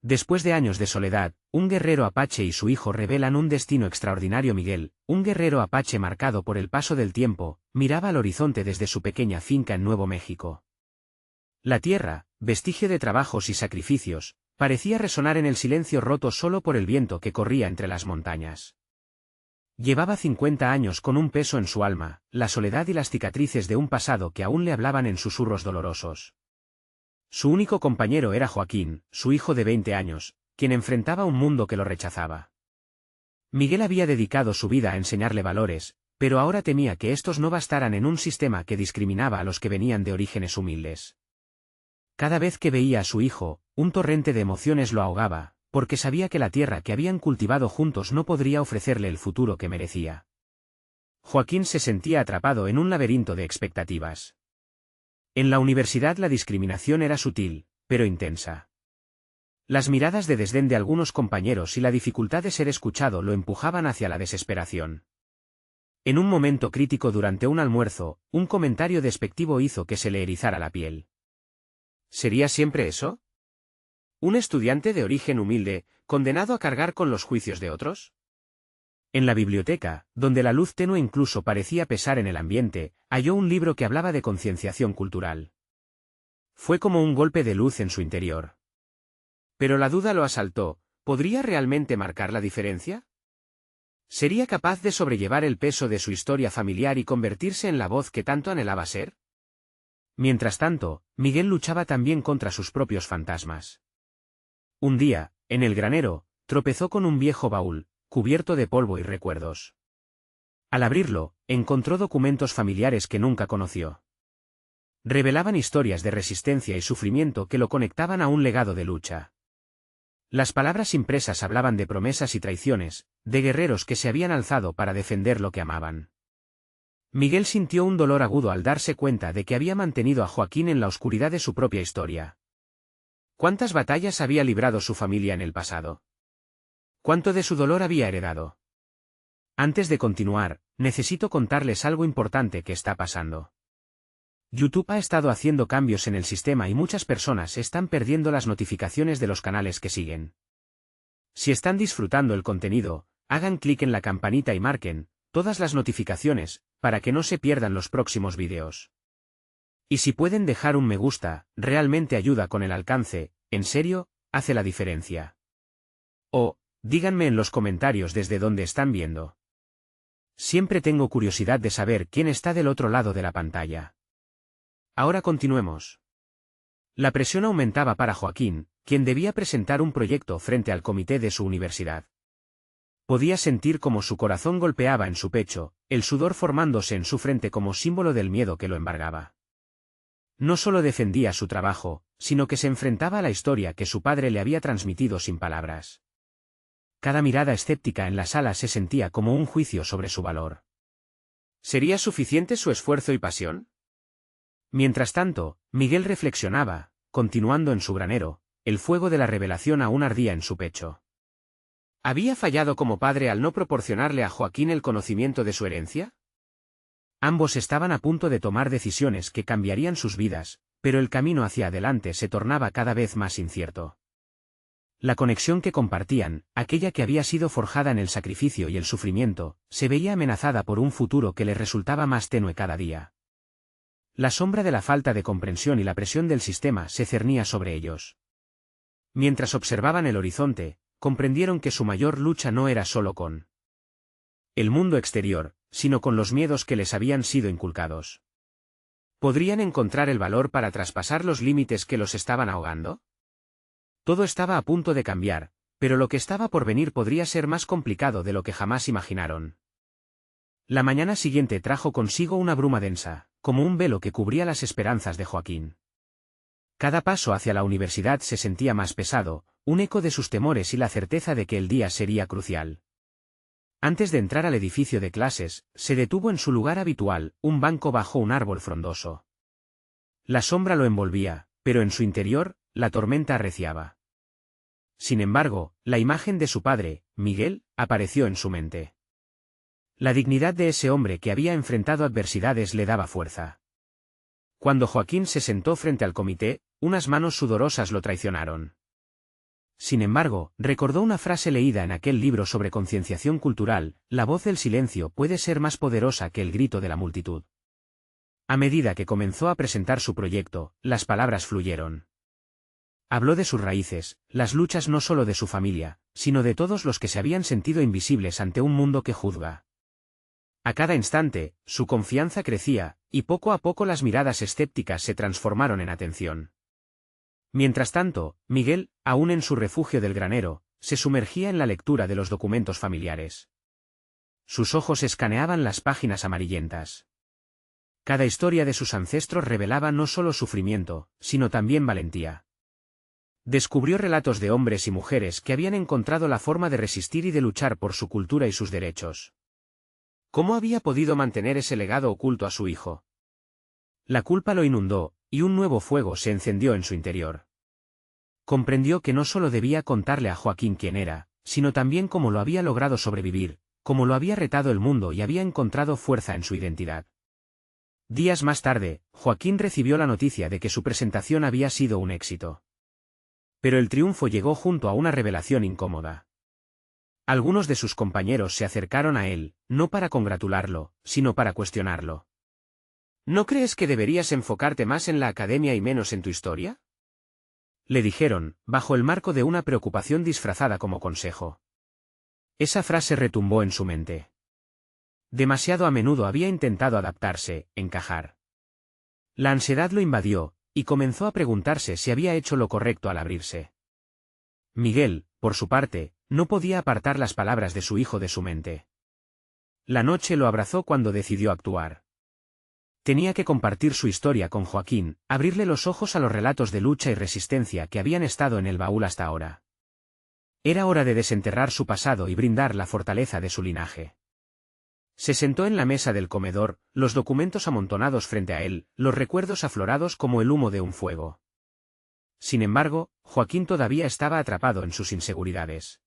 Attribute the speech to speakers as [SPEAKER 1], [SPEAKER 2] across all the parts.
[SPEAKER 1] Después de años de soledad, un guerrero apache y su hijo revelan un destino extraordinario. Miguel, un guerrero apache marcado por el paso del tiempo, miraba al horizonte desde su pequeña finca en Nuevo México. La tierra, vestigio de trabajos y sacrificios, parecía resonar en el silencio roto solo por el viento que corría entre las montañas. Llevaba 50 años con un peso en su alma, la soledad y las cicatrices de un pasado que aún le hablaban en susurros dolorosos. Su único compañero era Joaquín, su hijo de 20 años, quien enfrentaba un mundo que lo rechazaba. Miguel había dedicado su vida a enseñarle valores, pero ahora temía que estos no bastaran en un sistema que discriminaba a los que venían de orígenes humildes. Cada vez que veía a su hijo, un torrente de emociones lo ahogaba, porque sabía que la tierra que habían cultivado juntos no podría ofrecerle el futuro que merecía. Joaquín se sentía atrapado en un laberinto de expectativas. En la universidad la discriminación era sutil, pero intensa. Las miradas de desdén de algunos compañeros y la dificultad de ser escuchado lo empujaban hacia la desesperación. En un momento crítico durante un almuerzo, un comentario despectivo hizo que se le erizara la piel. ¿Sería siempre eso? ¿Un estudiante de origen humilde, condenado a cargar con los juicios de otros? En la biblioteca, donde la luz tenue incluso parecía pesar en el ambiente, halló un libro que hablaba de concienciación cultural. Fue como un golpe de luz en su interior. Pero la duda lo asaltó, ¿podría realmente marcar la diferencia? ¿Sería capaz de sobrellevar el peso de su historia familiar y convertirse en la voz que tanto anhelaba ser? Mientras tanto, Miguel luchaba también contra sus propios fantasmas. Un día, en el granero, tropezó con un viejo baúl, cubierto de polvo y recuerdos. Al abrirlo, encontró documentos familiares que nunca conoció. Revelaban historias de resistencia y sufrimiento que lo conectaban a un legado de lucha. Las palabras impresas hablaban de promesas y traiciones, de guerreros que se habían alzado para defender lo que amaban. Miguel sintió un dolor agudo al darse cuenta de que había mantenido a Joaquín en la oscuridad de su propia historia. ¿Cuántas batallas había librado su familia en el pasado? ¿Cuánto de su dolor había heredado? Antes de continuar, necesito contarles algo importante que está pasando. YouTube ha estado haciendo cambios en el sistema y muchas personas están perdiendo las notificaciones de los canales que siguen. Si están disfrutando el contenido, hagan clic en la campanita y marquen todas las notificaciones, para que no se pierdan los próximos vídeos. Y si pueden dejar un me gusta, realmente ayuda con el alcance, en serio, hace la diferencia. O, díganme en los comentarios desde dónde están viendo. Siempre tengo curiosidad de saber quién está del otro lado de la pantalla. Ahora continuemos. La presión aumentaba para Joaquín, quien debía presentar un proyecto frente al comité de su universidad. Podía sentir cómo su corazón golpeaba en su pecho, el sudor formándose en su frente como símbolo del miedo que lo embargaba. No solo defendía su trabajo, sino que se enfrentaba a la historia que su padre le había transmitido sin palabras. Cada mirada escéptica en la sala se sentía como un juicio sobre su valor. ¿Sería suficiente su esfuerzo y pasión? Mientras tanto, Miguel reflexionaba, continuando en su granero, el fuego de la revelación aún ardía en su pecho. ¿Había fallado como padre al no proporcionarle a Joaquín el conocimiento de su herencia? Ambos estaban a punto de tomar decisiones que cambiarían sus vidas, pero el camino hacia adelante se tornaba cada vez más incierto. La conexión que compartían, aquella que había sido forjada en el sacrificio y el sufrimiento, se veía amenazada por un futuro que les resultaba más tenue cada día. La sombra de la falta de comprensión y la presión del sistema se cernía sobre ellos. Mientras observaban el horizonte, comprendieron que su mayor lucha no era solo con el mundo exterior, sino con los miedos que les habían sido inculcados. ¿Podrían encontrar el valor para traspasar los límites que los estaban ahogando? Todo estaba a punto de cambiar, pero lo que estaba por venir podría ser más complicado de lo que jamás imaginaron. La mañana siguiente trajo consigo una bruma densa, como un velo que cubría las esperanzas de Joaquín. Cada paso hacia la universidad se sentía más pesado, un eco de sus temores y la certeza de que el día sería crucial. Antes de entrar al edificio de clases, se detuvo en su lugar habitual, un banco bajo un árbol frondoso. La sombra lo envolvía, pero en su interior, la tormenta arreciaba. Sin embargo, la imagen de su padre, Miguel, apareció en su mente. La dignidad de ese hombre que había enfrentado adversidades le daba fuerza. Cuando Joaquín se sentó frente al comité, unas manos sudorosas lo traicionaron. Sin embargo, recordó una frase leída en aquel libro sobre concienciación cultural: la voz del silencio puede ser más poderosa que el grito de la multitud. A medida que comenzó a presentar su proyecto, las palabras fluyeron. Habló de sus raíces, las luchas no solo de su familia, sino de todos los que se habían sentido invisibles ante un mundo que juzga. A cada instante, su confianza crecía, y poco a poco las miradas escépticas se transformaron en atención. Mientras tanto, Miguel, aún en su refugio del granero, se sumergía en la lectura de los documentos familiares. Sus ojos escaneaban las páginas amarillentas. Cada historia de sus ancestros revelaba no solo sufrimiento, sino también valentía. Descubrió relatos de hombres y mujeres que habían encontrado la forma de resistir y de luchar por su cultura y sus derechos. ¿Cómo había podido mantener ese legado oculto a su hijo? La culpa lo inundó, y un nuevo fuego se encendió en su interior. Comprendió que no solo debía contarle a Joaquín quién era, sino también cómo lo había logrado sobrevivir, cómo lo había retado el mundo y había encontrado fuerza en su identidad. Días más tarde, Joaquín recibió la noticia de que su presentación había sido un éxito. Pero el triunfo llegó junto a una revelación incómoda. Algunos de sus compañeros se acercaron a él, no para congratularlo, sino para cuestionarlo. ¿No crees que deberías enfocarte más en la academia y menos en tu historia?, le dijeron, bajo el marco de una preocupación disfrazada como consejo. Esa frase retumbó en su mente. Demasiado a menudo había intentado adaptarse, encajar. La ansiedad lo invadió, y comenzó a preguntarse si había hecho lo correcto al abrirse. Miguel, por su parte, no podía apartar las palabras de su hijo de su mente. La noche lo abrazó cuando decidió actuar. Tenía que compartir su historia con Joaquín, abrirle los ojos a los relatos de lucha y resistencia que habían estado en el baúl hasta ahora. Era hora de desenterrar su pasado y brindar la fortaleza de su linaje. Se sentó en la mesa del comedor, los documentos amontonados frente a él, los recuerdos aflorados como el humo de un fuego. Sin embargo, Joaquín todavía estaba atrapado en sus inseguridades.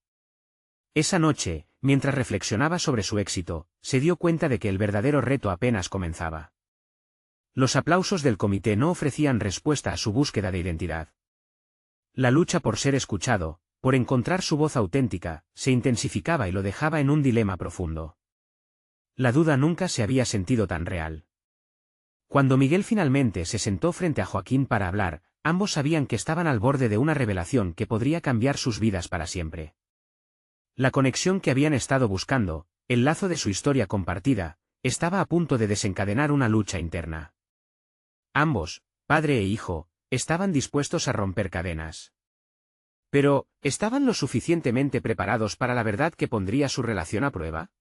[SPEAKER 1] Esa noche, mientras reflexionaba sobre su éxito, se dio cuenta de que el verdadero reto apenas comenzaba. Los aplausos del comité no ofrecían respuesta a su búsqueda de identidad. La lucha por ser escuchado, por encontrar su voz auténtica, se intensificaba y lo dejaba en un dilema profundo. La duda nunca se había sentido tan real. Cuando Miguel finalmente se sentó frente a Joaquín para hablar, ambos sabían que estaban al borde de una revelación que podría cambiar sus vidas para siempre. La conexión que habían estado buscando, el lazo de su historia compartida, estaba a punto de desencadenar una lucha interna. Ambos, padre e hijo, estaban dispuestos a romper cadenas. Pero, ¿estaban lo suficientemente preparados para la verdad que pondría su relación a prueba?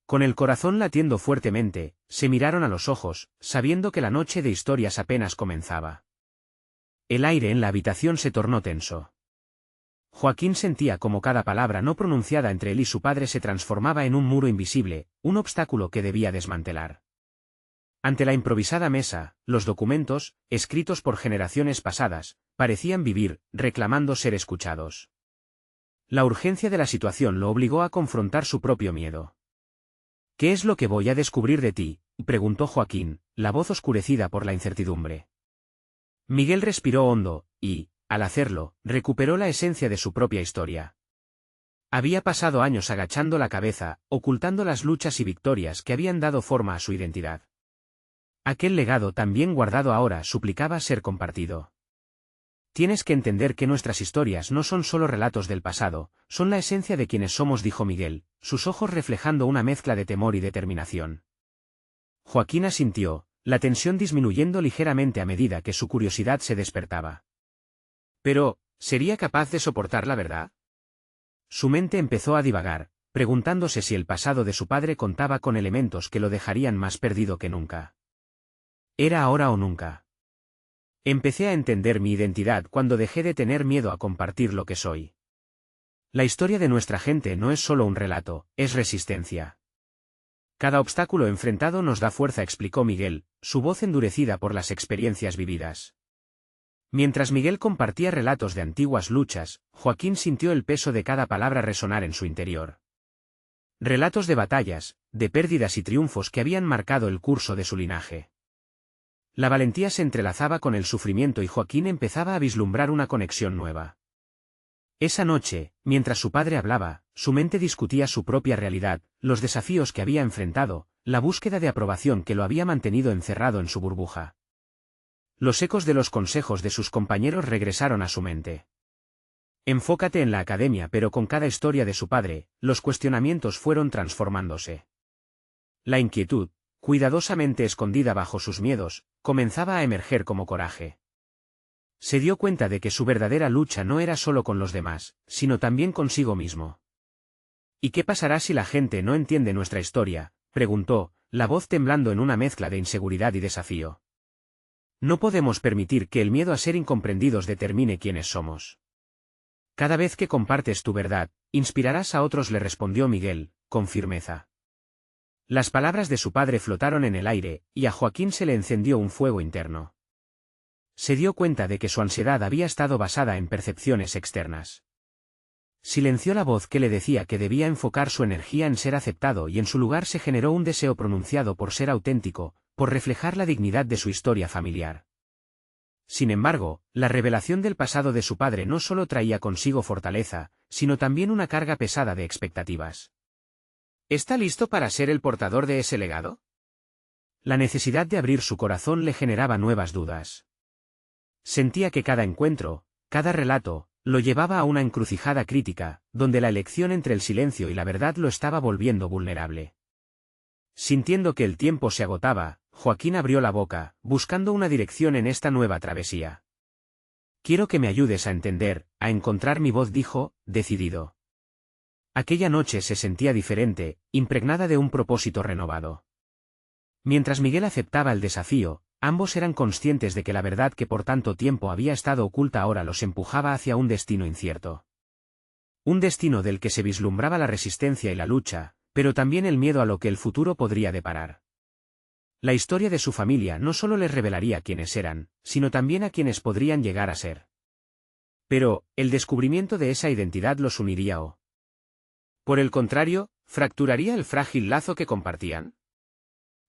[SPEAKER 1] Con el corazón latiendo fuertemente, se miraron a los ojos, sabiendo que la noche de historias apenas comenzaba. El aire en la habitación se tornó tenso. Joaquín sentía como cada palabra no pronunciada entre él y su padre se transformaba en un muro invisible, un obstáculo que debía desmantelar. Ante la improvisada mesa, los documentos, escritos por generaciones pasadas, parecían vivir, reclamando ser escuchados. La urgencia de la situación lo obligó a confrontar su propio miedo. ¿Qué es lo que voy a descubrir de ti?, preguntó Joaquín, la voz oscurecida por la incertidumbre. Miguel respiró hondo, y, al hacerlo, recuperó la esencia de su propia historia. Había pasado años agachando la cabeza, ocultando las luchas y victorias que habían dado forma a su identidad. Aquel legado tan bien guardado ahora suplicaba ser compartido. Tienes que entender que nuestras historias no son solo relatos del pasado, son la esencia de quienes somos, dijo Miguel, sus ojos reflejando una mezcla de temor y determinación. Joaquín asintió, la tensión disminuyendo ligeramente a medida que su curiosidad se despertaba. Pero, ¿sería capaz de soportar la verdad? Su mente empezó a divagar, preguntándose si el pasado de su padre contaba con elementos que lo dejarían más perdido que nunca. ¿Era ahora o nunca? Empecé a entender mi identidad cuando dejé de tener miedo a compartir lo que soy. La historia de nuestra gente no es solo un relato, es resistencia. Cada obstáculo enfrentado nos da fuerza, explicó Miguel, su voz endurecida por las experiencias vividas. Mientras Miguel compartía relatos de antiguas luchas, Joaquín sintió el peso de cada palabra resonar en su interior. Relatos de batallas, de pérdidas y triunfos que habían marcado el curso de su linaje. La valentía se entrelazaba con el sufrimiento y Joaquín empezaba a vislumbrar una conexión nueva. Esa noche, mientras su padre hablaba, su mente discutía su propia realidad, los desafíos que había enfrentado, la búsqueda de aprobación que lo había mantenido encerrado en su burbuja. Los ecos de los consejos de sus compañeros regresaron a su mente. Enfócate en la academia, pero con cada historia de su padre, los cuestionamientos fueron transformándose. La inquietud, cuidadosamente escondida bajo sus miedos, comenzaba a emerger como coraje. Se dio cuenta de que su verdadera lucha no era solo con los demás, sino también consigo mismo. ¿Y qué pasará si la gente no entiende nuestra historia?, preguntó, la voz temblando en una mezcla de inseguridad y desafío. No podemos permitir que el miedo a ser incomprendidos determine quiénes somos. Cada vez que compartes tu verdad, inspirarás a otros, le respondió Miguel, con firmeza. Las palabras de su padre flotaron en el aire, y a Joaquín se le encendió un fuego interno. Se dio cuenta de que su ansiedad había estado basada en percepciones externas. Silenció la voz que le decía que debía enfocar su energía en ser aceptado, y en su lugar se generó un deseo pronunciado por ser auténtico, por reflejar la dignidad de su historia familiar. Sin embargo, la revelación del pasado de su padre no solo traía consigo fortaleza, sino también una carga pesada de expectativas. ¿Está listo para ser el portador de ese legado? La necesidad de abrir su corazón le generaba nuevas dudas. Sentía que cada encuentro, cada relato, lo llevaba a una encrucijada crítica, donde la elección entre el silencio y la verdad lo estaba volviendo vulnerable. Sintiendo que el tiempo se agotaba, Joaquín abrió la boca, buscando una dirección en esta nueva travesía. Quiero que me ayudes a entender, a encontrar mi voz, dijo, decidido. Aquella noche se sentía diferente, impregnada de un propósito renovado. Mientras Miguel aceptaba el desafío, ambos eran conscientes de que la verdad que por tanto tiempo había estado oculta ahora los empujaba hacia un destino incierto. Un destino del que se vislumbraba la resistencia y la lucha, pero también el miedo a lo que el futuro podría deparar. La historia de su familia no solo les revelaría quiénes eran, sino también a quienes podrían llegar a ser. Pero, el descubrimiento de esa identidad los uniría o, por el contrario, fracturaría el frágil lazo que compartían.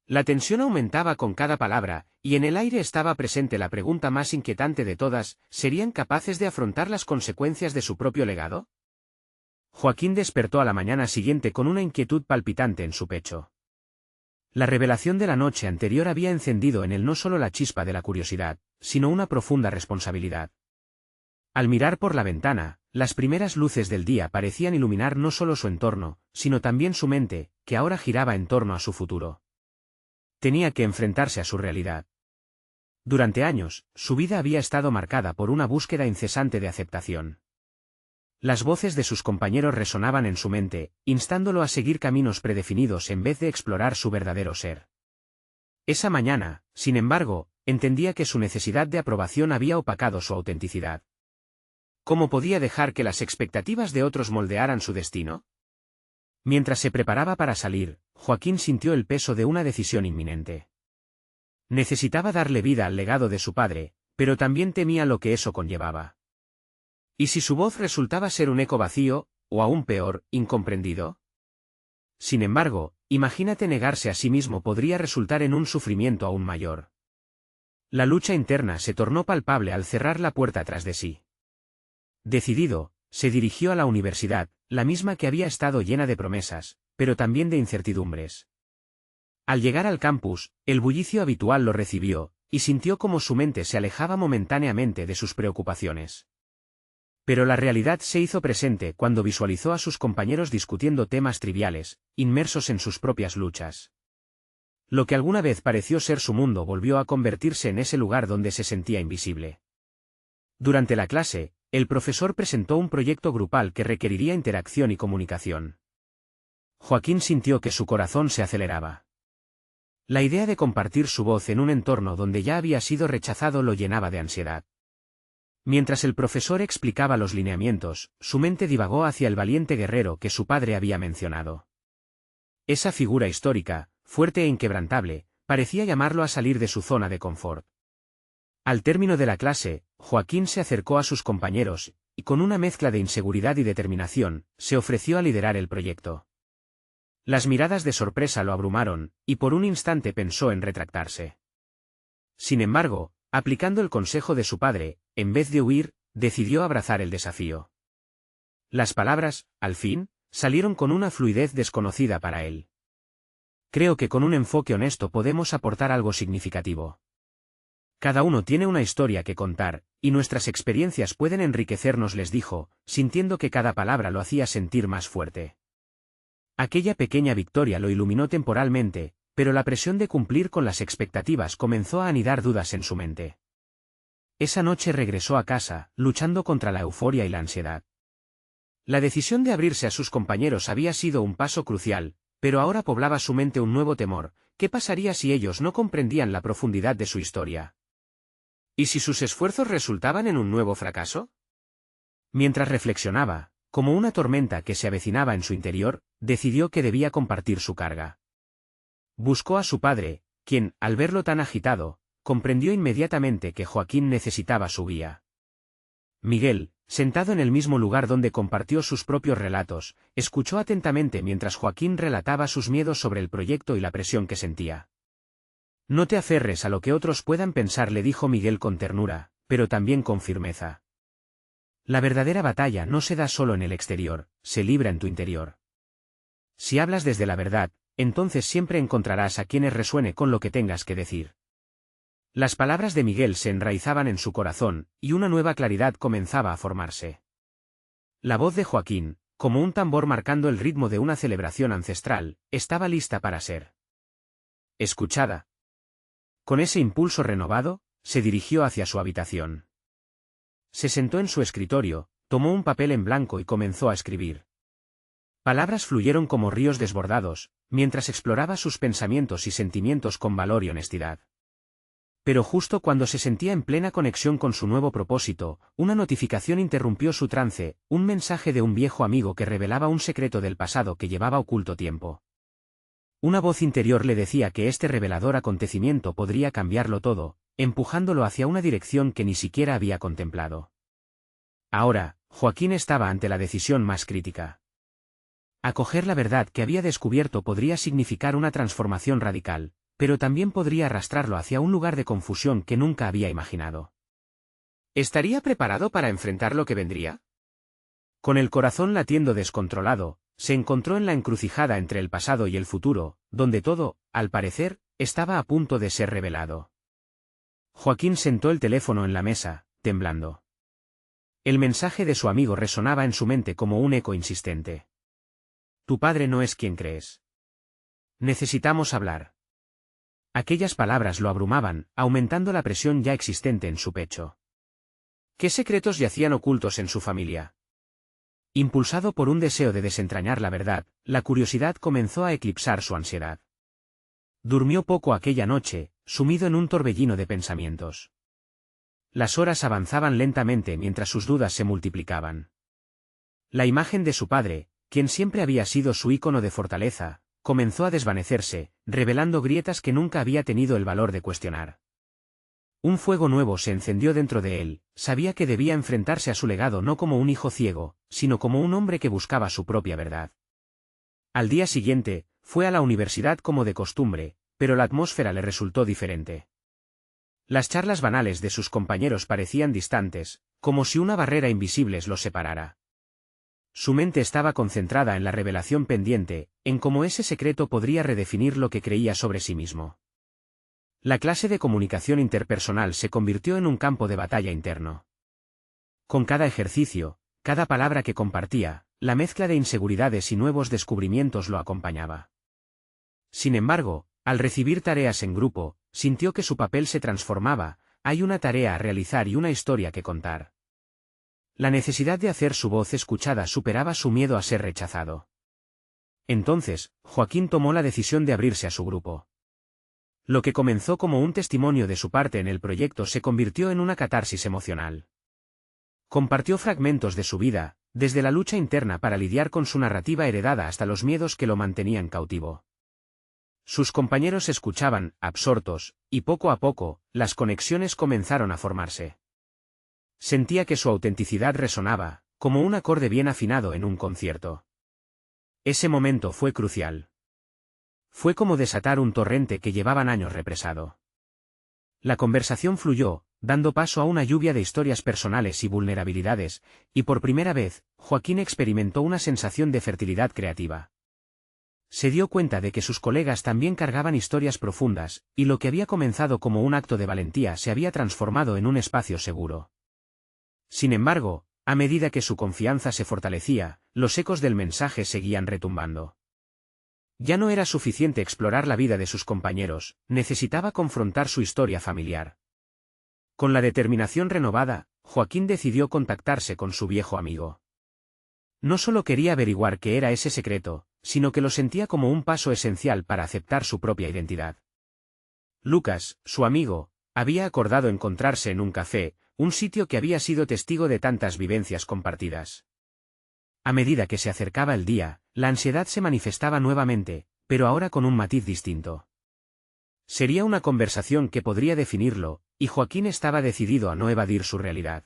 [SPEAKER 1] La tensión aumentaba con cada palabra, y en el aire estaba presente la pregunta más inquietante de todas: ¿serían capaces de afrontar las consecuencias de su propio legado? Joaquín despertó a la mañana siguiente con una inquietud palpitante en su pecho. La revelación de la noche anterior había encendido en él no solo la chispa de la curiosidad, sino una profunda responsabilidad. Al mirar por la ventana, las primeras luces del día parecían iluminar no solo su entorno, sino también su mente, que ahora giraba en torno a su futuro. Tenía que enfrentarse a su realidad. Durante años, su vida había estado marcada por una búsqueda incesante de aceptación. Las voces de sus compañeros resonaban en su mente, instándolo a seguir caminos predefinidos en vez de explorar su verdadero ser. Esa mañana, sin embargo, entendía que su necesidad de aprobación había opacado su autenticidad. ¿Cómo podía dejar que las expectativas de otros moldearan su destino? Mientras se preparaba para salir, Joaquín sintió el peso de una decisión inminente. Necesitaba darle vida al legado de su padre, pero también temía lo que eso conllevaba. ¿Y si su voz resultaba ser un eco vacío, o aún peor, incomprendido? Sin embargo, imagínate, negarse a sí mismo podría resultar en un sufrimiento aún mayor. La lucha interna se tornó palpable al cerrar la puerta tras de sí. Decidido, se dirigió a la universidad, la misma que había estado llena de promesas, pero también de incertidumbres. Al llegar al campus, el bullicio habitual lo recibió, y sintió como su mente se alejaba momentáneamente de sus preocupaciones. Pero la realidad se hizo presente cuando visualizó a sus compañeros discutiendo temas triviales, inmersos en sus propias luchas. Lo que alguna vez pareció ser su mundo volvió a convertirse en ese lugar donde se sentía invisible. Durante la clase, el profesor presentó un proyecto grupal que requeriría interacción y comunicación. Joaquín sintió que su corazón se aceleraba. La idea de compartir su voz en un entorno donde ya había sido rechazado lo llenaba de ansiedad. Mientras el profesor explicaba los lineamientos, su mente divagó hacia el valiente guerrero que su padre había mencionado. Esa figura histórica, fuerte e inquebrantable, parecía llamarlo a salir de su zona de confort. Al término de la clase, Joaquín se acercó a sus compañeros, y con una mezcla de inseguridad y determinación, se ofreció a liderar el proyecto. Las miradas de sorpresa lo abrumaron, y por un instante pensó en retractarse. Sin embargo, aplicando el consejo de su padre, en vez de huir, decidió abrazar el desafío. Las palabras, al fin, salieron con una fluidez desconocida para él. Creo que con un enfoque honesto podemos aportar algo significativo. Cada uno tiene una historia que contar, y nuestras experiencias pueden enriquecernos, les dijo, sintiendo que cada palabra lo hacía sentir más fuerte. Aquella pequeña victoria lo iluminó temporalmente, pero la presión de cumplir con las expectativas comenzó a anidar dudas en su mente. Esa noche regresó a casa, luchando contra la euforia y la ansiedad. La decisión de abrirse a sus compañeros había sido un paso crucial, pero ahora poblaba su mente un nuevo temor. ¿Qué pasaría si ellos no comprendían la profundidad de su historia? ¿Y si sus esfuerzos resultaban en un nuevo fracaso? Mientras reflexionaba, como una tormenta que se avecinaba en su interior, decidió que debía compartir su carga. Buscó a su padre, quien, al verlo tan agitado, comprendió inmediatamente que Joaquín necesitaba su guía. Miguel, sentado en el mismo lugar donde compartió sus propios relatos, escuchó atentamente mientras Joaquín relataba sus miedos sobre el proyecto y la presión que sentía. No te aferres a lo que otros puedan pensar, le dijo Miguel con ternura, pero también con firmeza. La verdadera batalla no se da solo en el exterior, se libra en tu interior. Si hablas desde la verdad, entonces siempre encontrarás a quienes resuene con lo que tengas que decir. Las palabras de Miguel se enraizaban en su corazón, y una nueva claridad comenzaba a formarse. La voz de Joaquín, como un tambor marcando el ritmo de una celebración ancestral, estaba lista para ser escuchada. Con ese impulso renovado, se dirigió hacia su habitación. Se sentó en su escritorio, tomó un papel en blanco y comenzó a escribir. Palabras fluyeron como ríos desbordados, mientras exploraba sus pensamientos y sentimientos con valor y honestidad. Pero justo cuando se sentía en plena conexión con su nuevo propósito, una notificación interrumpió su trance, un mensaje de un viejo amigo que revelaba un secreto del pasado que llevaba oculto tiempo. Una voz interior le decía que este revelador acontecimiento podría cambiarlo todo, empujándolo hacia una dirección que ni siquiera había contemplado. Ahora, Joaquín estaba ante la decisión más crítica. Acoger la verdad que había descubierto podría significar una transformación radical, pero también podría arrastrarlo hacia un lugar de confusión que nunca había imaginado. ¿Estaría preparado para enfrentar lo que vendría? Con el corazón latiendo descontrolado, se encontró en la encrucijada entre el pasado y el futuro, donde todo, al parecer, estaba a punto de ser revelado. Joaquín sentó el teléfono en la mesa, temblando. El mensaje de su amigo resonaba en su mente como un eco insistente. Tu padre no es quien crees. Necesitamos hablar. Aquellas palabras lo abrumaban, aumentando la presión ya existente en su pecho. ¿Qué secretos yacían ocultos en su familia? Impulsado por un deseo de desentrañar la verdad, la curiosidad comenzó a eclipsar su ansiedad. Durmió poco aquella noche, sumido en un torbellino de pensamientos. Las horas avanzaban lentamente mientras sus dudas se multiplicaban. La imagen de su padre, quien siempre había sido su ícono de fortaleza, comenzó a desvanecerse, revelando grietas que nunca había tenido el valor de cuestionar. Un fuego nuevo se encendió dentro de él, sabía que debía enfrentarse a su legado no como un hijo ciego, sino como un hombre que buscaba su propia verdad. Al día siguiente, fue a la universidad como de costumbre, pero la atmósfera le resultó diferente. Las charlas banales de sus compañeros parecían distantes, como si una barrera invisible los separara. Su mente estaba concentrada en la revelación pendiente, en cómo ese secreto podría redefinir lo que creía sobre sí mismo. La clase de comunicación interpersonal se convirtió en un campo de batalla interno. Con cada ejercicio, cada palabra que compartía, la mezcla de inseguridades y nuevos descubrimientos lo acompañaba. Sin embargo, al recibir tareas en grupo, sintió que su papel se transformaba, hay una tarea a realizar y una historia que contar. La necesidad de hacer su voz escuchada superaba su miedo a ser rechazado. Entonces, Joaquín tomó la decisión de abrirse a su grupo. Lo que comenzó como un testimonio de su parte en el proyecto se convirtió en una catarsis emocional. Compartió fragmentos de su vida, desde la lucha interna para lidiar con su narrativa heredada hasta los miedos que lo mantenían cautivo. Sus compañeros escuchaban, absortos, y poco a poco, las conexiones comenzaron a formarse. Sentía que su autenticidad resonaba, como un acorde bien afinado en un concierto. Ese momento fue crucial. Fue como desatar un torrente que llevaban años represado. La conversación fluyó, dando paso a una lluvia de historias personales y vulnerabilidades, y por primera vez, Joaquín experimentó una sensación de fertilidad creativa. Se dio cuenta de que sus colegas también cargaban historias profundas, y lo que había comenzado como un acto de valentía se había transformado en un espacio seguro. Sin embargo, a medida que su confianza se fortalecía, los ecos del mensaje seguían retumbando. Ya no era suficiente explorar la vida de sus compañeros, necesitaba confrontar su historia familiar. Con la determinación renovada, Joaquín decidió contactarse con su viejo amigo. No solo quería averiguar qué era ese secreto, sino que lo sentía como un paso esencial para aceptar su propia identidad. Lucas, su amigo, había acordado encontrarse en un café, un sitio que había sido testigo de tantas vivencias compartidas. A medida que se acercaba el día, la ansiedad se manifestaba nuevamente, pero ahora con un matiz distinto. Sería una conversación que podría definirlo, y Joaquín estaba decidido a no evadir su realidad.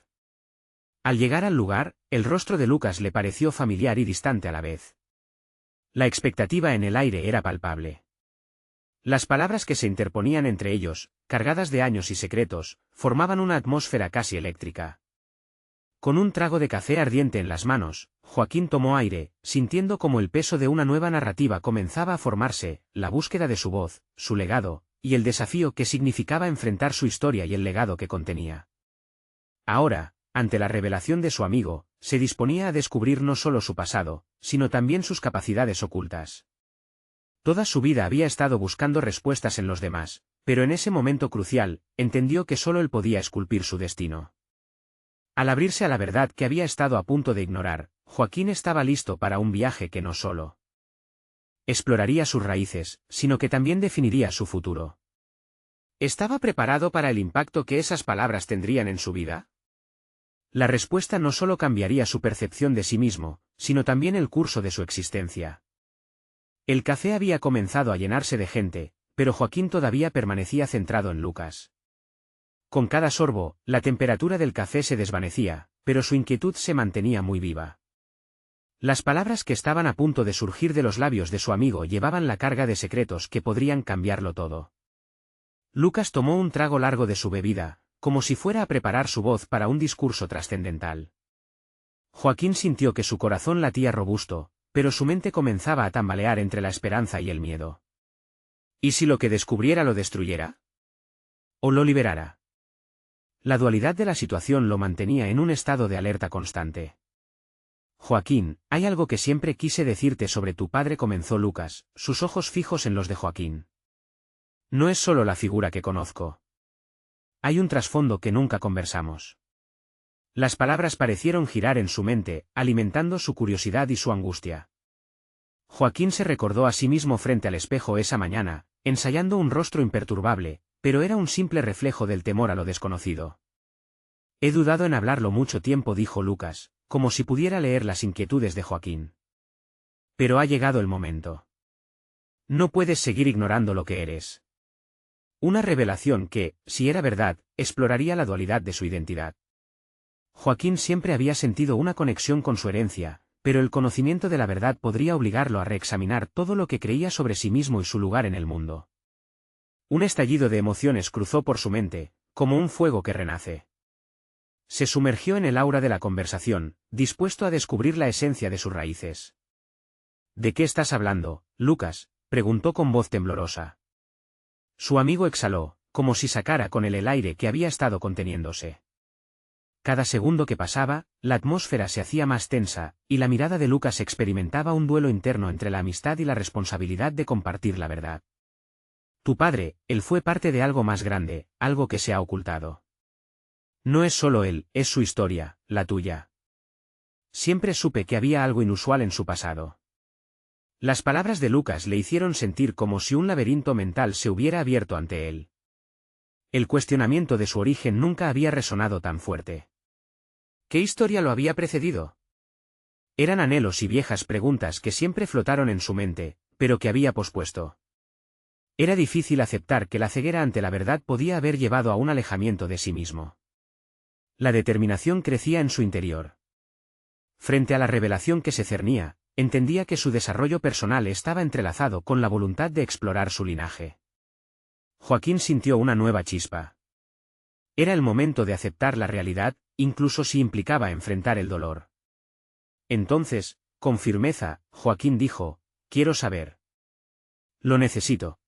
[SPEAKER 1] Al llegar al lugar, el rostro de Lucas le pareció familiar y distante a la vez. La expectativa en el aire era palpable. Las palabras que se interponían entre ellos, cargadas de años y secretos, formaban una atmósfera casi eléctrica. Con un trago de café ardiente en las manos, Joaquín tomó aire, sintiendo como el peso de una nueva narrativa comenzaba a formarse, la búsqueda de su voz, su legado, y el desafío que significaba enfrentar su historia y el legado que contenía. Ahora, ante la revelación de su amigo, se disponía a descubrir no solo su pasado, sino también sus capacidades ocultas. Toda su vida había estado buscando respuestas en los demás, pero en ese momento crucial, entendió que solo él podía esculpir su destino. Al abrirse a la verdad que había estado a punto de ignorar, Joaquín estaba listo para un viaje que no solo exploraría sus raíces, sino que también definiría su futuro. ¿Estaba preparado para el impacto que esas palabras tendrían en su vida? La respuesta no solo cambiaría su percepción de sí mismo, sino también el curso de su existencia. El café había comenzado a llenarse de gente, pero Joaquín todavía permanecía centrado en Lucas. Con cada sorbo, la temperatura del café se desvanecía, pero su inquietud se mantenía muy viva. Las palabras que estaban a punto de surgir de los labios de su amigo llevaban la carga de secretos que podrían cambiarlo todo. Lucas tomó un trago largo de su bebida, como si fuera a preparar su voz para un discurso trascendental. Joaquín sintió que su corazón latía robusto, pero su mente comenzaba a tambalear entre la esperanza y el miedo. ¿Y si lo que descubriera lo destruyera? ¿O lo liberara? La dualidad de la situación lo mantenía en un estado de alerta constante. Joaquín, hay algo que siempre quise decirte sobre tu padre, comenzó Lucas, sus ojos fijos en los de Joaquín. No es solo la figura que conozco. Hay un trasfondo que nunca conversamos. Las palabras parecieron girar en su mente, alimentando su curiosidad y su angustia. Joaquín se recordó a sí mismo frente al espejo esa mañana, ensayando un rostro imperturbable, pero era un simple reflejo del temor a lo desconocido. He dudado en hablarlo mucho tiempo, dijo Lucas, como si pudiera leer las inquietudes de Joaquín. Pero ha llegado el momento. No puedes seguir ignorando lo que eres. Una revelación que, si era verdad, exploraría la dualidad de su identidad. Joaquín siempre había sentido una conexión con su herencia, pero el conocimiento de la verdad podría obligarlo a reexaminar todo lo que creía sobre sí mismo y su lugar en el mundo. Un estallido de emociones cruzó por su mente, como un fuego que renace. Se sumergió en el aura de la conversación, dispuesto a descubrir la esencia de sus raíces. ¿De qué estás hablando, Lucas?, preguntó con voz temblorosa. Su amigo exhaló, como si sacara con él el aire que había estado conteniéndose. Cada segundo que pasaba, la atmósfera se hacía más tensa, y la mirada de Lucas experimentaba un duelo interno entre la amistad y la responsabilidad de compartir la verdad. Tu padre, él fue parte de algo más grande, algo que se ha ocultado. No es solo él, es su historia, la tuya. Siempre supe que había algo inusual en su pasado. Las palabras de Lucas le hicieron sentir como si un laberinto mental se hubiera abierto ante él. El cuestionamiento de su origen nunca había resonado tan fuerte. ¿Qué historia lo había precedido? Eran anhelos y viejas preguntas que siempre flotaron en su mente, pero que había pospuesto. Era difícil aceptar que la ceguera ante la verdad podía haber llevado a un alejamiento de sí mismo. La determinación crecía en su interior. Frente a la revelación que se cernía, entendía que su desarrollo personal estaba entrelazado con la voluntad de explorar su linaje. Joaquín sintió una nueva chispa. Era el momento de aceptar la realidad, incluso si implicaba enfrentar el dolor. Entonces, con firmeza, Joaquín dijo, «Quiero saber. Lo necesito».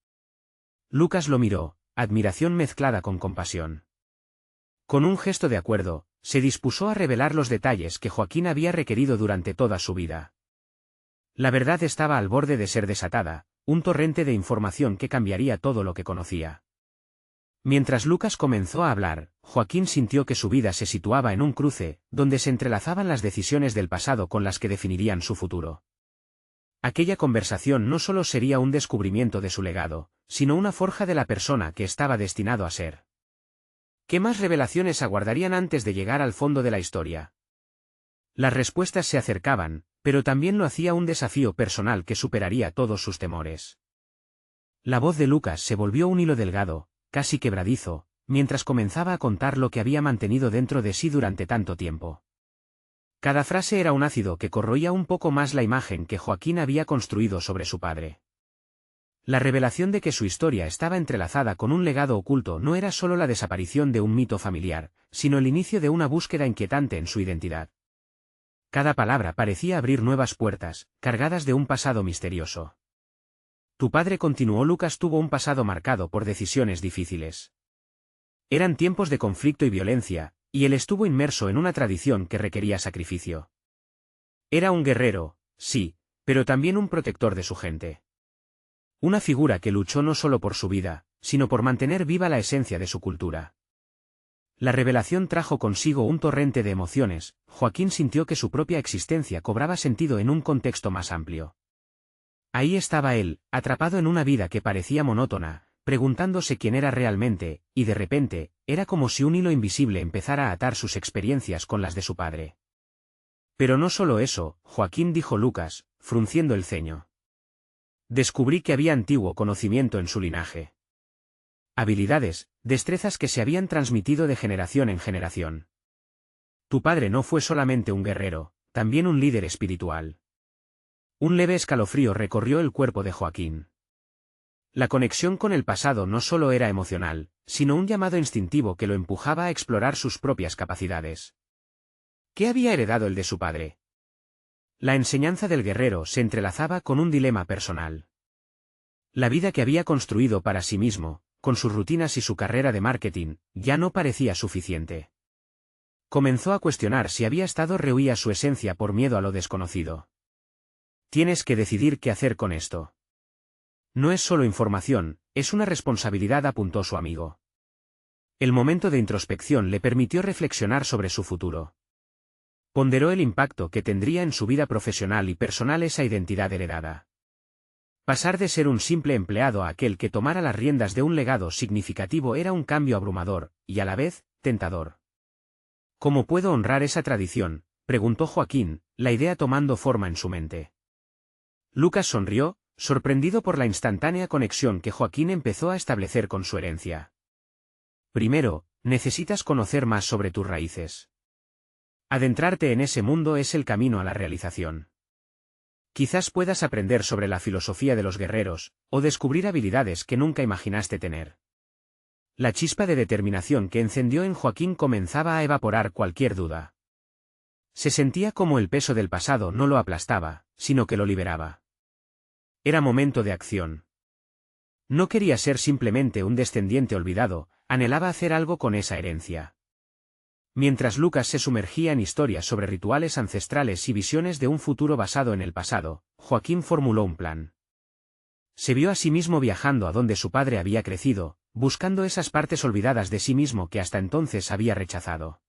[SPEAKER 1] Lucas lo miró, admiración mezclada con compasión. Con un gesto de acuerdo, se dispuso a revelar los detalles que Joaquín había requerido durante toda su vida. La verdad estaba al borde de ser desatada, un torrente de información que cambiaría todo lo que conocía. Mientras Lucas comenzó a hablar, Joaquín sintió que su vida se situaba en un cruce, donde se entrelazaban las decisiones del pasado con las que definirían su futuro. Aquella conversación no solo sería un descubrimiento de su legado, sino una forja de la persona que estaba destinado a ser. ¿Qué más revelaciones aguardarían antes de llegar al fondo de la historia? Las respuestas se acercaban, pero también lo hacía un desafío personal que superaría todos sus temores. La voz de Lucas se volvió un hilo delgado, casi quebradizo, mientras comenzaba a contar lo que había mantenido dentro de sí durante tanto tiempo. Cada frase era un ácido que corroía un poco más la imagen que Joaquín había construido sobre su padre. La revelación de que su historia estaba entrelazada con un legado oculto no era solo la desaparición de un mito familiar, sino el inicio de una búsqueda inquietante en su identidad. Cada palabra parecía abrir nuevas puertas, cargadas de un pasado misterioso. Tu padre, continuó Lucas, tuvo un pasado marcado por decisiones difíciles. Eran tiempos de conflicto y violencia, y él estuvo inmerso en una tradición que requería sacrificio. Era un guerrero, sí, pero también un protector de su gente. Una figura que luchó no solo por su vida, sino por mantener viva la esencia de su cultura. La revelación trajo consigo un torrente de emociones. Joaquín sintió que su propia existencia cobraba sentido en un contexto más amplio. Ahí estaba él, atrapado en una vida que parecía monótona, preguntándose quién era realmente, y de repente, era como si un hilo invisible empezara a atar sus experiencias con las de su padre. Pero no solo eso, Joaquín, dijo Lucas, frunciendo el ceño. Descubrí que había antiguo conocimiento en su linaje. Habilidades, destrezas que se habían transmitido de generación en generación. Tu padre no fue solamente un guerrero, también un líder espiritual. Un leve escalofrío recorrió el cuerpo de Joaquín. La conexión con el pasado no solo era emocional, sino un llamado instintivo que lo empujaba a explorar sus propias capacidades. ¿Qué había heredado el de su padre? La enseñanza del guerrero se entrelazaba con un dilema personal. La vida que había construido para sí mismo, con sus rutinas y su carrera de marketing, ya no parecía suficiente. Comenzó a cuestionar si había estado rehuía su esencia por miedo a lo desconocido. Tienes que decidir qué hacer con esto. No es solo información, es una responsabilidad, apuntó su amigo. El momento de introspección le permitió reflexionar sobre su futuro. Ponderó el impacto que tendría en su vida profesional y personal esa identidad heredada. Pasar de ser un simple empleado a aquel que tomara las riendas de un legado significativo era un cambio abrumador, y a la vez, tentador. ¿Cómo puedo honrar esa tradición?, preguntó Joaquín, la idea tomando forma en su mente. Lucas sonrió, sorprendido por la instantánea conexión que Joaquín empezó a establecer con su herencia. Primero, necesitas conocer más sobre tus raíces. Adentrarte en ese mundo es el camino a la realización. Quizás puedas aprender sobre la filosofía de los guerreros, o descubrir habilidades que nunca imaginaste tener. La chispa de determinación que encendió en Joaquín comenzaba a evaporar cualquier duda. Se sentía como el peso del pasado no lo aplastaba, sino que lo liberaba. Era momento de acción. No quería ser simplemente un descendiente olvidado, anhelaba hacer algo con esa herencia. Mientras Lucas se sumergía en historias sobre rituales ancestrales y visiones de un futuro basado en el pasado, Joaquín formuló un plan. Se vio a sí mismo viajando a donde su padre había crecido, buscando esas partes olvidadas de sí mismo que hasta entonces había rechazado.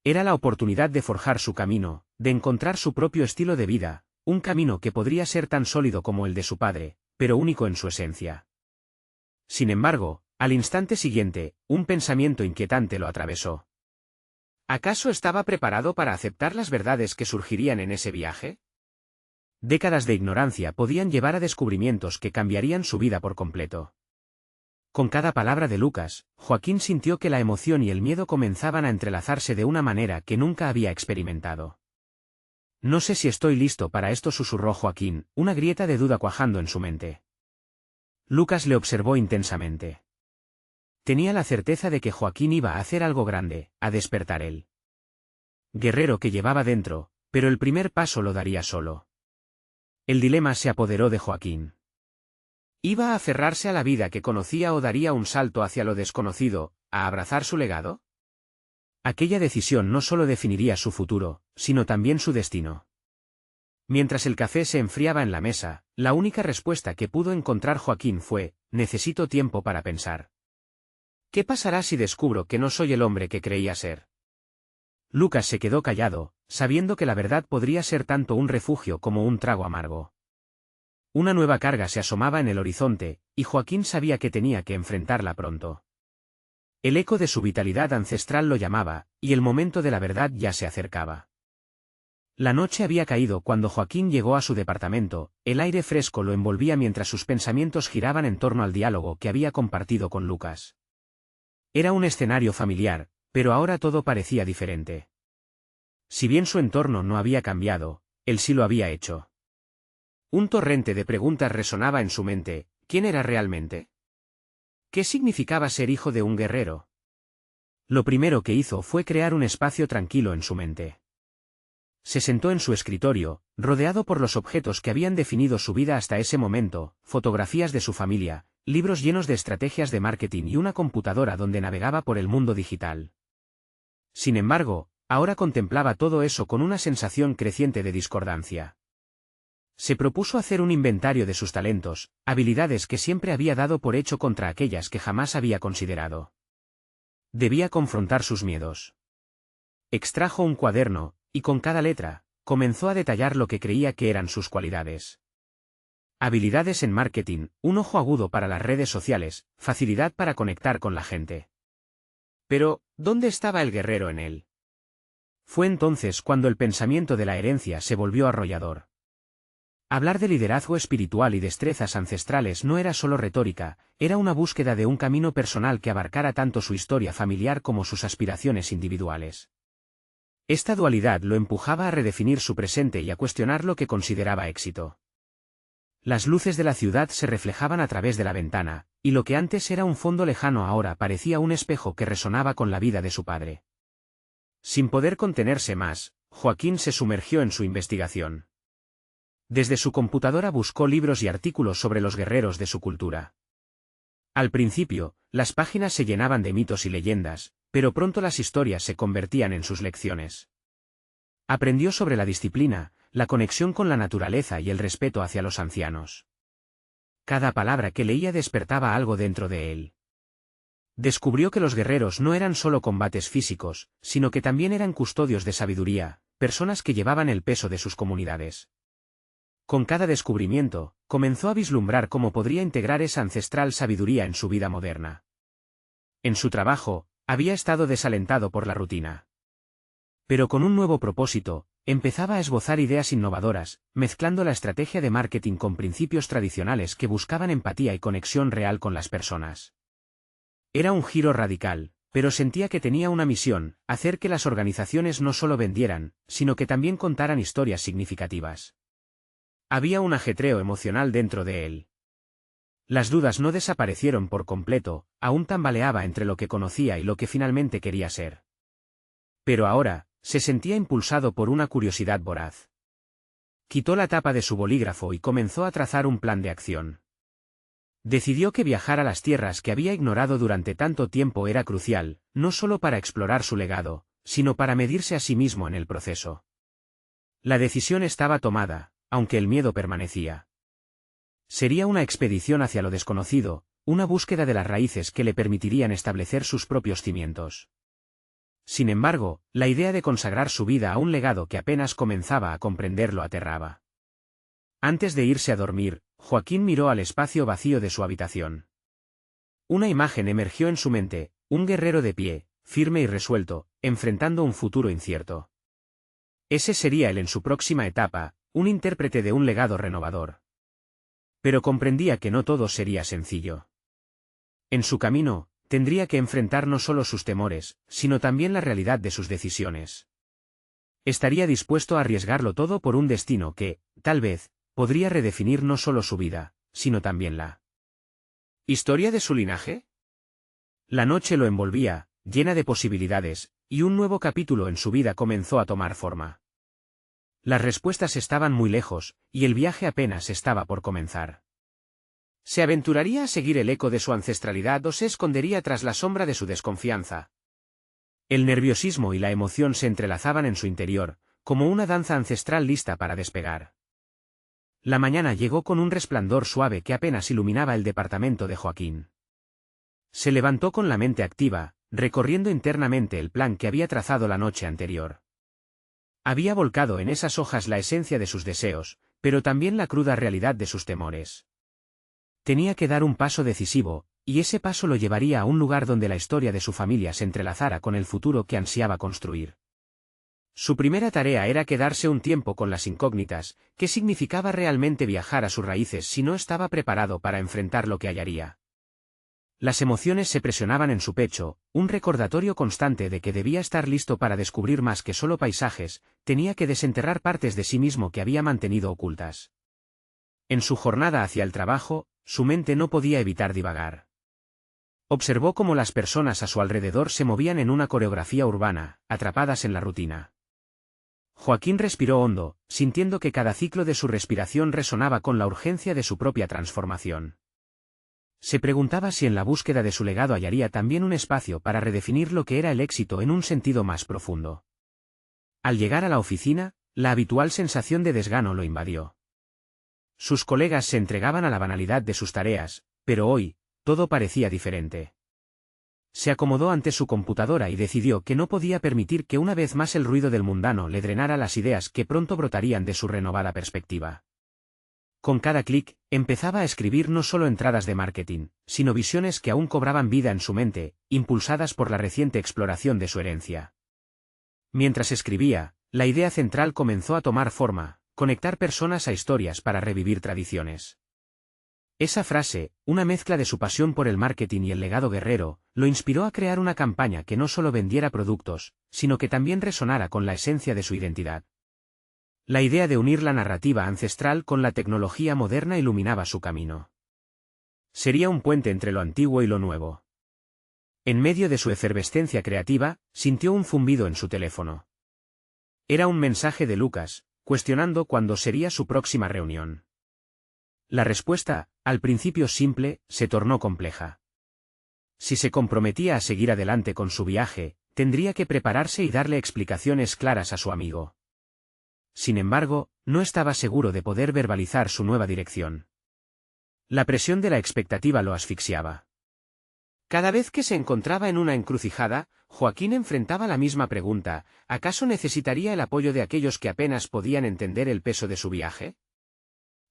[SPEAKER 1] Era la oportunidad de forjar su camino, de encontrar su propio estilo de vida, un camino que podría ser tan sólido como el de su padre, pero único en su esencia. Sin embargo, al instante siguiente, un pensamiento inquietante lo atravesó. ¿Acaso estaba preparado para aceptar las verdades que surgirían en ese viaje? Décadas de ignorancia podían llevar a descubrimientos que cambiarían su vida por completo. Con cada palabra de Lucas, Joaquín sintió que la emoción y el miedo comenzaban a entrelazarse de una manera que nunca había experimentado. No sé si estoy listo para esto, susurró Joaquín, una grieta de duda cuajando en su mente. Lucas le observó intensamente. tenía la certeza de que Joaquín iba a hacer algo grande, a despertar el guerrero que llevaba dentro, pero el primer paso lo daría solo. El dilema se apoderó de Joaquín. ¿Iba a aferrarse a la vida que conocía o daría un salto hacia lo desconocido, a abrazar su legado? Aquella decisión no solo definiría su futuro, sino también su destino. Mientras el café se enfriaba en la mesa, la única respuesta que pudo encontrar Joaquín fue: necesito tiempo para pensar. ¿Qué pasará si descubro que no soy el hombre que creía ser? Lucas se quedó callado, sabiendo que la verdad podría ser tanto un refugio como un trago amargo. Una nueva carga se asomaba en el horizonte, y Joaquín sabía que tenía que enfrentarla pronto. El eco de su vitalidad ancestral lo llamaba, y el momento de la verdad ya se acercaba. La noche había caído cuando Joaquín llegó a su departamento, el aire fresco lo envolvía mientras sus pensamientos giraban en torno al diálogo que había compartido con Lucas. Era un escenario familiar, pero ahora todo parecía diferente. Si bien su entorno no había cambiado, él sí lo había hecho. Un torrente de preguntas resonaba en su mente: ¿quién era realmente? ¿Qué significaba ser hijo de un guerrero? Lo primero que hizo fue crear un espacio tranquilo en su mente. Se sentó en su escritorio, rodeado por los objetos que habían definido su vida hasta ese momento: fotografías de su familia, libros llenos de estrategias de marketing y una computadora donde navegaba por el mundo digital. Sin embargo, ahora contemplaba todo eso con una sensación creciente de discordancia. Se propuso hacer un inventario de sus talentos, habilidades que siempre había dado por hecho contra aquellas que jamás había considerado. Debía confrontar sus miedos. Extrajo un cuaderno, y con cada letra, comenzó a detallar lo que creía que eran sus cualidades. Habilidades en marketing, un ojo agudo para las redes sociales, facilidad para conectar con la gente. Pero, ¿dónde estaba el guerrero en él? Fue entonces cuando el pensamiento de la herencia se volvió arrollador. Hablar de liderazgo espiritual y destrezas ancestrales no era solo retórica, era una búsqueda de un camino personal que abarcara tanto su historia familiar como sus aspiraciones individuales. Esta dualidad lo empujaba a redefinir su presente y a cuestionar lo que consideraba éxito. Las luces de la ciudad se reflejaban a través de la ventana, y lo que antes era un fondo lejano ahora parecía un espejo que resonaba con la vida de su padre. Sin poder contenerse más, Joaquín se sumergió en su investigación. Desde su computadora buscó libros y artículos sobre los guerreros de su cultura. Al principio, las páginas se llenaban de mitos y leyendas, pero pronto las historias se convertían en sus lecciones. Aprendió sobre la disciplina, la conexión con la naturaleza y el respeto hacia los ancianos. Cada palabra que leía despertaba algo dentro de él. Descubrió que los guerreros no eran solo combates físicos, sino que también eran custodios de sabiduría, personas que llevaban el peso de sus comunidades. Con cada descubrimiento, comenzó a vislumbrar cómo podría integrar esa ancestral sabiduría en su vida moderna. En su trabajo, había estado desalentado por la rutina. Pero con un nuevo propósito, empezaba a esbozar ideas innovadoras, mezclando la estrategia de marketing con principios tradicionales que buscaban empatía y conexión real con las personas. Era un giro radical, pero sentía que tenía una misión: hacer que las organizaciones no solo vendieran, sino que también contaran historias significativas. Había un ajetreo emocional dentro de él. Las dudas no desaparecieron por completo, aún tambaleaba entre lo que conocía y lo que finalmente quería ser. Pero ahora, se sentía impulsado por una curiosidad voraz. Quitó la tapa de su bolígrafo y comenzó a trazar un plan de acción. Decidió que viajar a las tierras que había ignorado durante tanto tiempo era crucial, no solo para explorar su legado, sino para medirse a sí mismo en el proceso. La decisión estaba tomada, aunque el miedo permanecía. Sería una expedición hacia lo desconocido, una búsqueda de las raíces que le permitirían establecer sus propios cimientos. Sin embargo, la idea de consagrar su vida a un legado que apenas comenzaba a comprender lo aterraba. Antes de irse a dormir, Joaquín miró al espacio vacío de su habitación. Una imagen emergió en su mente: un guerrero de pie, firme y resuelto, enfrentando un futuro incierto. Ese sería él en su próxima etapa, un intérprete de un legado renovador. Pero comprendía que no todo sería sencillo. En su camino, tendría que enfrentar no solo sus temores, sino también la realidad de sus decisiones. Estaría dispuesto a arriesgarlo todo por un destino que, tal vez, podría redefinir no solo su vida, sino también la historia de su linaje. La noche lo envolvía, llena de posibilidades, y un nuevo capítulo en su vida comenzó a tomar forma. Las respuestas estaban muy lejos, y el viaje apenas estaba por comenzar. ¿Se aventuraría a seguir el eco de su ancestralidad o se escondería tras la sombra de su desconfianza? El nerviosismo y la emoción se entrelazaban en su interior, como una danza ancestral lista para despegar. La mañana llegó con un resplandor suave que apenas iluminaba el departamento de Joaquín. Se levantó con la mente activa, recorriendo internamente el plan que había trazado la noche anterior. Había volcado en esas hojas la esencia de sus deseos, pero también la cruda realidad de sus temores. Tenía que dar un paso decisivo, y ese paso lo llevaría a un lugar donde la historia de su familia se entrelazara con el futuro que ansiaba construir. Su primera tarea era quedarse un tiempo con las incógnitas. ¿Qué significaba realmente viajar a sus raíces si no estaba preparado para enfrentar lo que hallaría? Las emociones se presionaban en su pecho, un recordatorio constante de que debía estar listo para descubrir más que solo paisajes. Tenía que desenterrar partes de sí mismo que había mantenido ocultas. En su jornada hacia el trabajo, su mente no podía evitar divagar. Observó cómo las personas a su alrededor se movían en una coreografía urbana, atrapadas en la rutina. Joaquín respiró hondo, sintiendo que cada ciclo de su respiración resonaba con la urgencia de su propia transformación. Se preguntaba si en la búsqueda de su legado hallaría también un espacio para redefinir lo que era el éxito en un sentido más profundo. Al llegar a la oficina, la habitual sensación de desgano lo invadió. Sus colegas se entregaban a la banalidad de sus tareas, pero hoy, todo parecía diferente. Se acomodó ante su computadora y decidió que no podía permitir que una vez más el ruido del mundano le drenara las ideas que pronto brotarían de su renovada perspectiva. Con cada clic, empezaba a escribir no solo entradas de marketing, sino visiones que aún cobraban vida en su mente, impulsadas por la reciente exploración de su herencia. Mientras escribía, la idea central comenzó a tomar forma: conectar personas a historias para revivir tradiciones. Esa frase, una mezcla de su pasión por el marketing y el legado guerrero, lo inspiró a crear una campaña que no solo vendiera productos, sino que también resonara con la esencia de su identidad. La idea de unir la narrativa ancestral con la tecnología moderna iluminaba su camino. Sería un puente entre lo antiguo y lo nuevo. En medio de su efervescencia creativa, sintió un zumbido en su teléfono. Era un mensaje de Lucas, cuestionando cuándo sería su próxima reunión. La respuesta, al principio simple, se tornó compleja. Si se comprometía a seguir adelante con su viaje, tendría que prepararse y darle explicaciones claras a su amigo. Sin embargo, no estaba seguro de poder verbalizar su nueva dirección. La presión de la expectativa lo asfixiaba. Cada vez que se encontraba en una encrucijada, Joaquín enfrentaba la misma pregunta: ¿acaso necesitaría el apoyo de aquellos que apenas podían entender el peso de su viaje?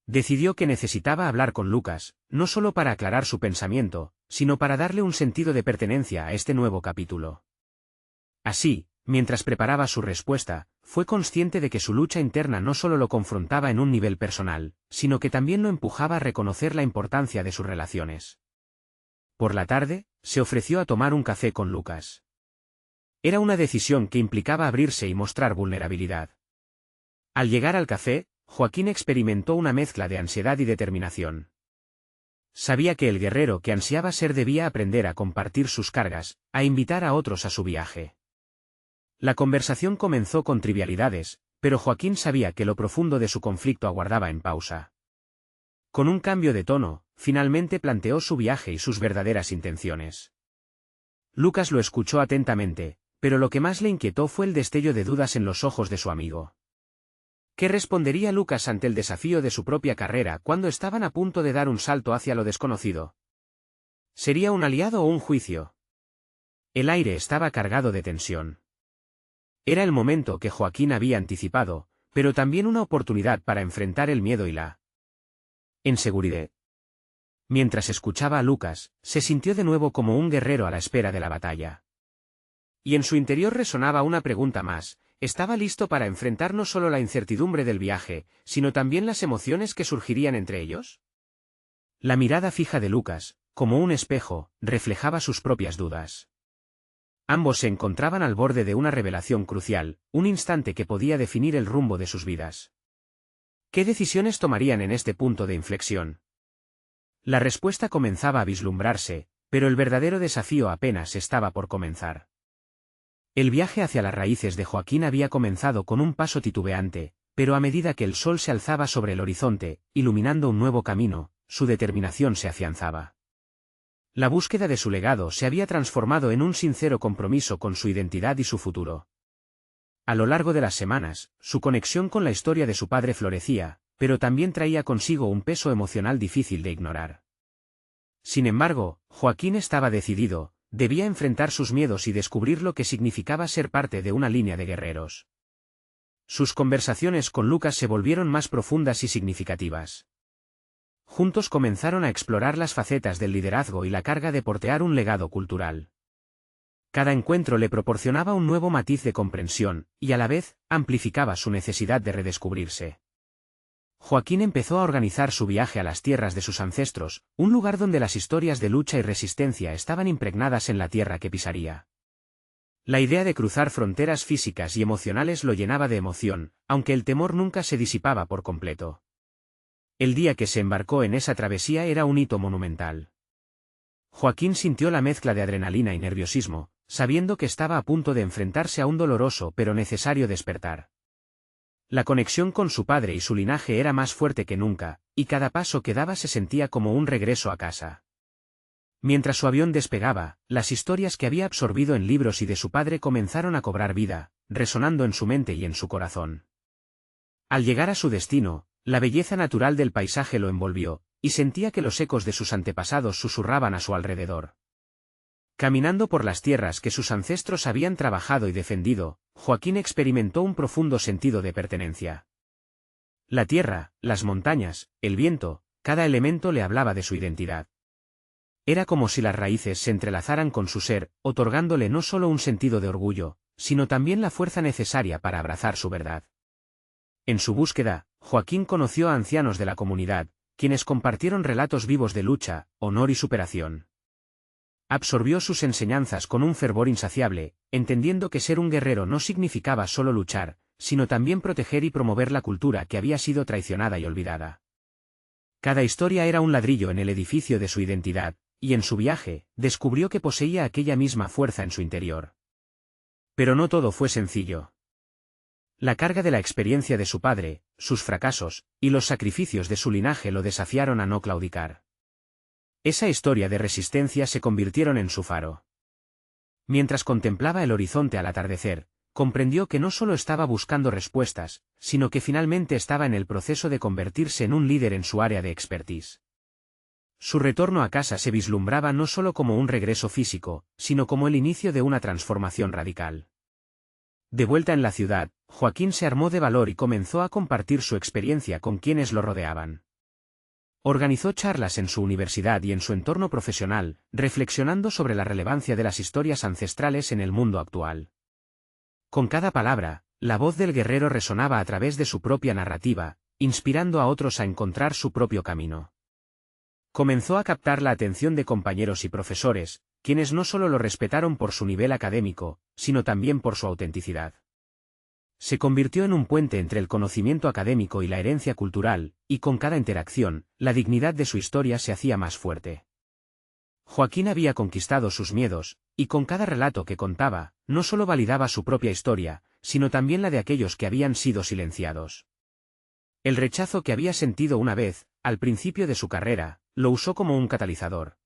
[SPEAKER 1] Decidió que necesitaba hablar con Lucas, no solo para aclarar su pensamiento, sino para darle un sentido de pertenencia a este nuevo capítulo. Así, mientras preparaba su respuesta, fue consciente de que su lucha interna no solo lo confrontaba en un nivel personal, sino que también lo empujaba a reconocer la importancia de sus relaciones. Por la tarde, se ofreció a tomar un café con Lucas. Era una decisión que implicaba abrirse y mostrar vulnerabilidad. Al llegar al café, Joaquín experimentó una mezcla de ansiedad y determinación. Sabía que el guerrero que ansiaba ser debía aprender a compartir sus cargas, a invitar a otros a su viaje. La conversación comenzó con trivialidades, pero Joaquín sabía que lo profundo de su conflicto aguardaba en pausa. Con un cambio de tono, finalmente planteó su viaje y sus verdaderas intenciones. Lucas lo escuchó atentamente, pero lo que más le inquietó fue el destello de dudas en los ojos de su amigo. ¿Qué respondería Lucas ante el desafío de su propia carrera cuando estaban a punto de dar un salto hacia lo desconocido? ¿Sería un aliado o un juicio? El aire estaba cargado de tensión. Era el momento que Joaquín había anticipado, pero también una oportunidad para enfrentar el miedo y la inseguridad. Mientras escuchaba a Lucas, se sintió de nuevo como un guerrero a la espera de la batalla. Y en su interior resonaba una pregunta más: ¿estaba listo para enfrentar no solo la incertidumbre del viaje, sino también las emociones que surgirían entre ellos? La mirada fija de Lucas, como un espejo, reflejaba sus propias dudas. Ambos se encontraban al borde de una revelación crucial, un instante que podía definir el rumbo de sus vidas. ¿Qué decisiones tomarían en este punto de inflexión? La respuesta comenzaba a vislumbrarse, Pero el verdadero desafío apenas estaba por comenzar. El viaje hacia las raíces de Joaquín había comenzado con un paso titubeante, pero a medida que el sol se alzaba sobre el horizonte, iluminando un nuevo camino, su determinación se afianzaba. La búsqueda de su legado se había transformado en un sincero compromiso con su identidad y su futuro. A lo largo de las semanas, su conexión con la historia de su padre florecía, pero también traía consigo un peso emocional difícil de ignorar. Sin embargo, Joaquín estaba decidido, debía enfrentar sus miedos y descubrir lo que significaba ser parte de una línea de guerreros. Sus conversaciones con Lucas se volvieron más profundas y significativas. Juntos comenzaron a explorar las facetas del liderazgo y la carga de portear un legado cultural. Cada encuentro le proporcionaba un nuevo matiz de comprensión, y a la vez, amplificaba su necesidad de redescubrirse. Joaquín empezó a organizar su viaje a las tierras de sus ancestros, un lugar donde las historias de lucha y resistencia estaban impregnadas en la tierra que pisaría. La idea de cruzar fronteras físicas y emocionales lo llenaba de emoción, aunque el temor nunca se disipaba por completo. El día que se embarcó en esa travesía era un hito monumental. Joaquín sintió la mezcla de adrenalina y nerviosismo, sabiendo que estaba a punto de enfrentarse a un doloroso pero necesario despertar. La conexión con su padre y su linaje era más fuerte que nunca, y cada paso que daba se sentía como un regreso a casa. Mientras su avión despegaba, las historias que había absorbido en libros y de su padre comenzaron a cobrar vida, resonando en su mente y en su corazón. Al llegar a su destino, la belleza natural del paisaje lo envolvió, y sentía que los ecos de sus antepasados susurraban a su alrededor. Caminando por las tierras que sus ancestros habían trabajado y defendido, Joaquín experimentó un profundo sentido de pertenencia. La tierra, las montañas, el viento, cada elemento le hablaba de su identidad. Era como si las raíces se entrelazaran con su ser, otorgándole no solo un sentido de orgullo, sino también la fuerza necesaria para abrazar su verdad. En su búsqueda, Joaquín conoció a ancianos de la comunidad, quienes compartieron relatos vivos de lucha, honor y superación. Absorbió sus enseñanzas con un fervor insaciable, entendiendo que ser un guerrero no significaba solo luchar, sino también proteger y promover la cultura que había sido traicionada y olvidada. Cada historia era un ladrillo en el edificio de su identidad, y en su viaje, descubrió que poseía aquella misma fuerza en su interior. Pero no todo fue sencillo. La carga de la experiencia de su padre, sus fracasos, y los sacrificios de su linaje lo desafiaron a no claudicar. Esa historia de resistencia se convirtieron en su faro. Mientras contemplaba el horizonte al atardecer, comprendió que no solo estaba buscando respuestas, sino que finalmente estaba en el proceso de convertirse en un líder en su área de expertise. Su retorno a casa se vislumbraba no solo como un regreso físico, sino como el inicio de una transformación radical. De vuelta en la ciudad, Joaquín se armó de valor y comenzó a compartir su experiencia con quienes lo rodeaban. Organizó charlas en su universidad y en su entorno profesional, reflexionando sobre la relevancia de las historias ancestrales en el mundo actual. Con cada palabra, la voz del guerrero resonaba a través de su propia narrativa, inspirando a otros a encontrar su propio camino. Comenzó a captar la atención de compañeros y profesores, quienes no solo lo respetaron por su nivel académico, sino también por su autenticidad. Se convirtió en un puente entre el conocimiento académico y la herencia cultural, y con cada interacción, la dignidad de su historia se hacía más fuerte. Joaquín había conquistado sus miedos, y con cada relato que contaba, no solo validaba su propia historia, sino también la de aquellos que habían sido silenciados. El rechazo que había sentido una vez, al principio de su carrera, lo usó como un catalizador,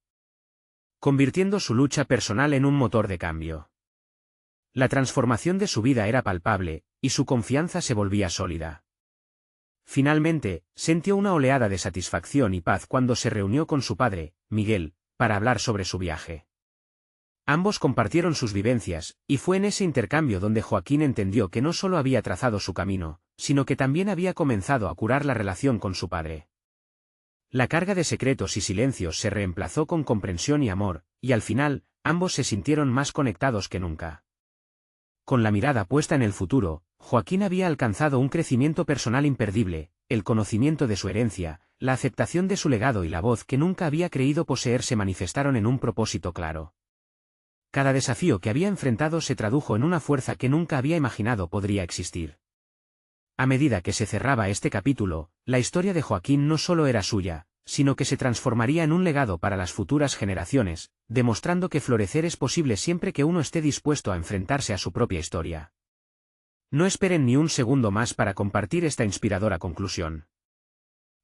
[SPEAKER 1] convirtiendo su lucha personal en un motor de cambio. La transformación de su vida era palpable, y su confianza se volvía sólida. Finalmente, sintió una oleada de satisfacción y paz cuando se reunió con su padre, Miguel, para hablar sobre su viaje. Ambos compartieron sus vivencias, y fue en ese intercambio donde Joaquín entendió que no solo había trazado su camino, sino que también había comenzado a curar la relación con su padre. La carga de secretos y silencios se reemplazó con comprensión y amor, y al final, ambos se sintieron más conectados que nunca. Con la mirada puesta en el futuro, Joaquín había alcanzado un crecimiento personal imperdible, el conocimiento de su herencia, la aceptación de su legado y la voz que nunca había creído poseer se manifestaron en un propósito claro. Cada desafío que había enfrentado se tradujo en una fuerza que nunca había imaginado podría existir. A medida que se cerraba este capítulo, la historia de Joaquín no solo era suya, sino que se transformaría en un legado para las futuras generaciones, demostrando que florecer es posible siempre que uno esté dispuesto a enfrentarse a su propia historia. No esperen ni un segundo más para compartir esta inspiradora conclusión.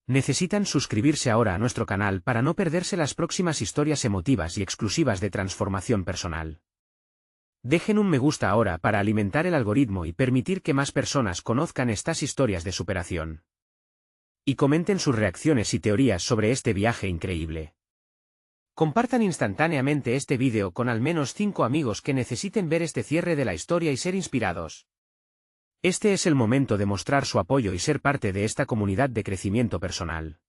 [SPEAKER 1] Necesitan suscribirse ahora a nuestro canal para no perderse las próximas historias emotivas y exclusivas de transformación personal. Dejen un me gusta ahora para alimentar el algoritmo y permitir que más personas conozcan estas historias de superación. Y comenten sus reacciones y teorías sobre este viaje increíble. Compartan instantáneamente este vídeo con al menos 5 amigos que necesiten ver este cierre de la historia y ser inspirados. Este es el momento de mostrar su apoyo y ser parte de esta comunidad de crecimiento personal.